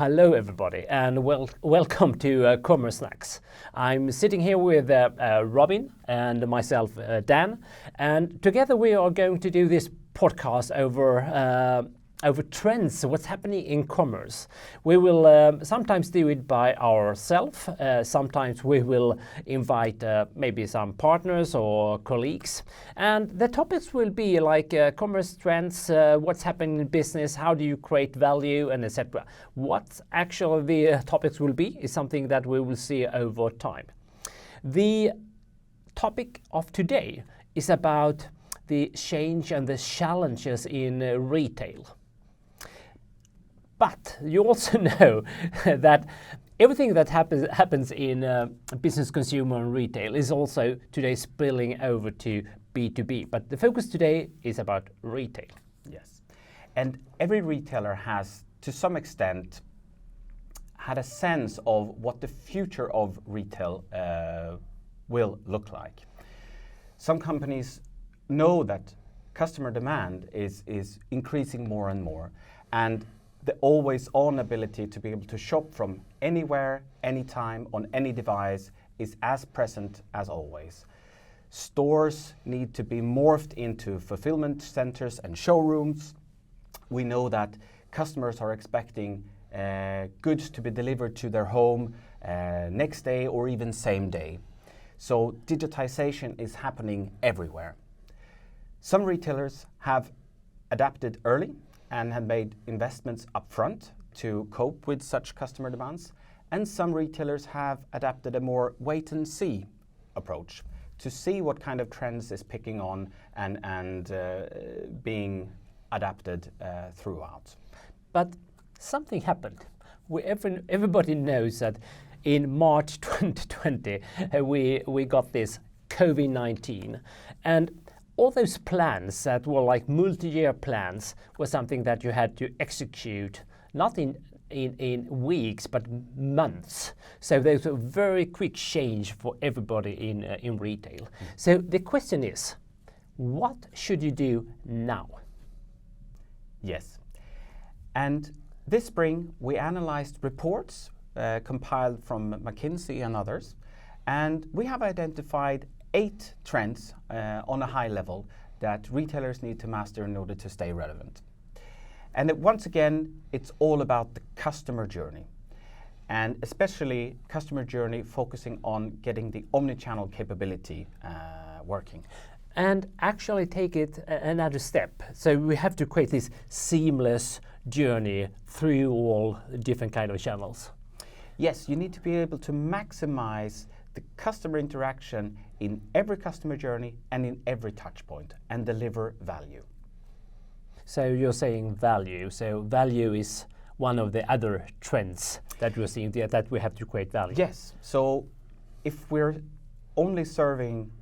Hello everybody and welcome to Commerce Snacks. I'm sitting here with Robin and myself Dan, and together we are going to do this podcast over trends, what's happening in commerce. We will sometimes do it by ourselves, sometimes we will invite maybe some partners or colleagues, and the topics will be like commerce trends, what's happening in business, how do you create value, and etc. What actually the topics will be is something that we will see over time. The topic of today is about the change and the challenges in retail. But you also know that everything that happens in business, consumer and retail is also today spilling over to B2B. But the focus today is about retail. Yes, and every retailer has, to some extent, had a sense of what the future of retail will look like. Some companies know that customer demand is increasing more and more, and the always-on ability to be able to shop from anywhere, anytime, on any device is as present as always. Stores need to be morphed into fulfillment centers and showrooms. We know that customers are expecting goods to be delivered to their home next day or even same day. So digitization is happening everywhere. Some retailers have adapted early and have made investments upfront to cope with such customer demands. And some retailers have adapted a more wait-and-see approach to see what kind of trends is picking on and being adapted throughout. But something happened. Everybody knows that in March 2020 we got this COVID-19, and all those plans that were like multi-year plans were something that you had to execute, not in weeks, but months. So there's a very quick change for everybody in retail. So the question is, what should you do now? Yes. And this spring, we analyzed reports compiled from McKinsey and others, and we have identified 8 trends on a high level that retailers need to master in order to stay relevant. And once again, it's all about the customer journey, and especially customer journey focusing on getting the omni-channel capability working. And actually take it another step. So we have to create this seamless journey through all different kind of channels. Yes, you need to be able to maximize the customer interaction in every customer journey and in every touch point and deliver value. So you're saying value. So value is one of the other trends that we're seeing there, that we have to create value. Yes. So if we're only serving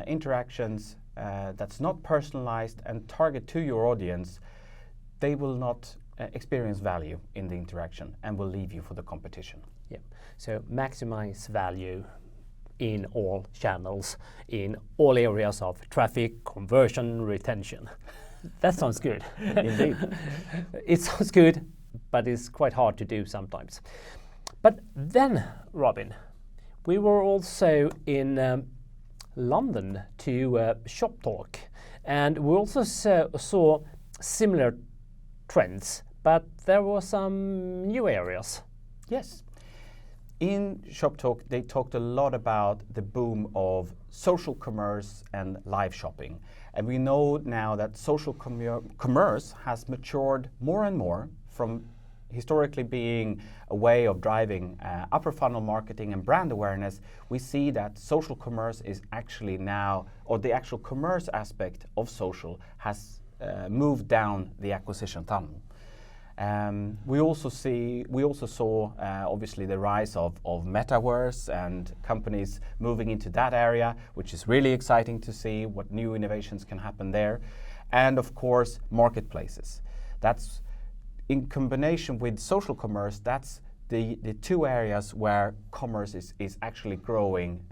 interactions that's not personalized and target to your audience, they will not experience value in the interaction and will leave you for the competition. Yeah. So maximize value in all channels, in all areas of traffic, conversion, retention. That sounds good. Indeed. It sounds good, but it's quite hard to do sometimes. But then, Robin, we were also in London to Shoptalk, and we also saw similar trends, but there were some new areas. Yes. In Shoptalk, they talked a lot about the boom of social commerce and live shopping. And we know now that social commerce has matured more and more from historically being a way of driving upper funnel marketing and brand awareness. We see that social commerce is actually now, or the actual commerce aspect of social has moved down the acquisition tunnel. We also saw obviously the rise of metaverse and companies moving into that area, which is really exciting to see what new innovations can happen there. And of course, marketplaces. That's in combination with social commerce, that's the 2 areas where commerce is actually growing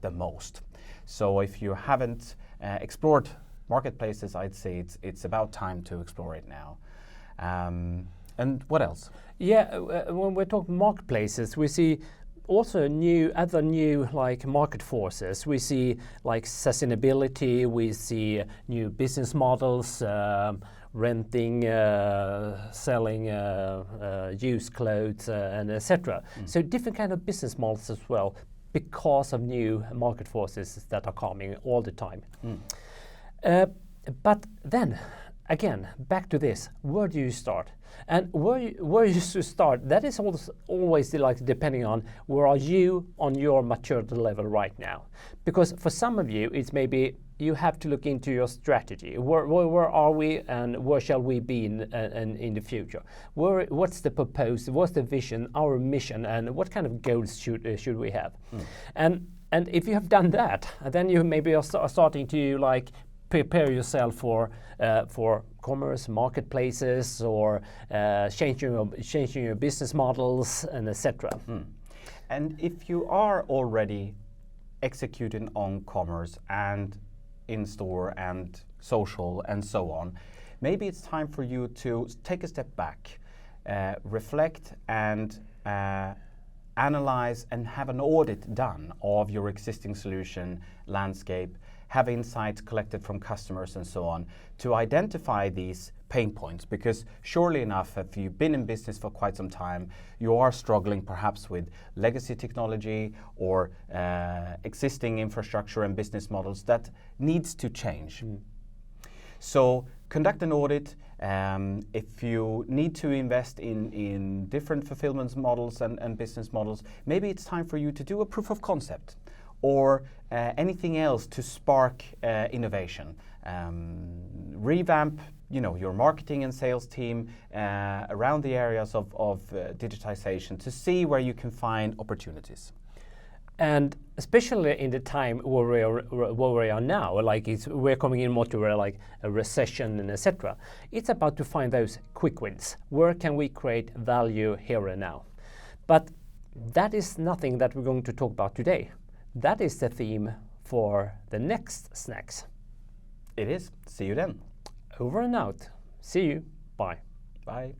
the most. So if you haven't explored marketplaces, I'd say it's about time to explore it now. And what else? Yeah, when we're talking marketplaces, we see also other new like market forces. We see like sustainability. We see new business models, renting, selling used clothes, and etc. So different kind of business models as well, because of new market forces that are coming all the time. But then, again, back to this, where do you start? And where you should start, that is always like depending on where are you on your maturity level right now. Because for some of you, it's maybe you have to look into your strategy. Where are we and where shall we be in the future? What's the proposed, what's the vision, our mission, and what kind of goals should we have? And if you have done that, then you maybe are starting to like prepare yourself for commerce, marketplaces, or changing your business models, and etc. And if you are already executing on commerce and in-store and social and so on, maybe it's time for you to take a step back, reflect and analyze and have an audit done of your existing solution landscape, have insights collected from customers and so on, to identify these pain points. Because surely enough, if you've been in business for quite some time, you are struggling perhaps with legacy technology or existing infrastructure and business models that needs to change. So conduct an audit. If you need to invest in different fulfillment models and business models, maybe it's time for you to do a proof of concept, or anything else to spark innovation. Revamp, your marketing and sales team around the areas of digitization to see where you can find opportunities. And especially in the time where we are now, like we're coming in more to like a recession and etc. It's about to find those quick wins. Where can we create value here and now? But that is nothing that we're going to talk about today. That is the theme for the next snacks. It is. See you then. Over and out. See you. Bye. Bye.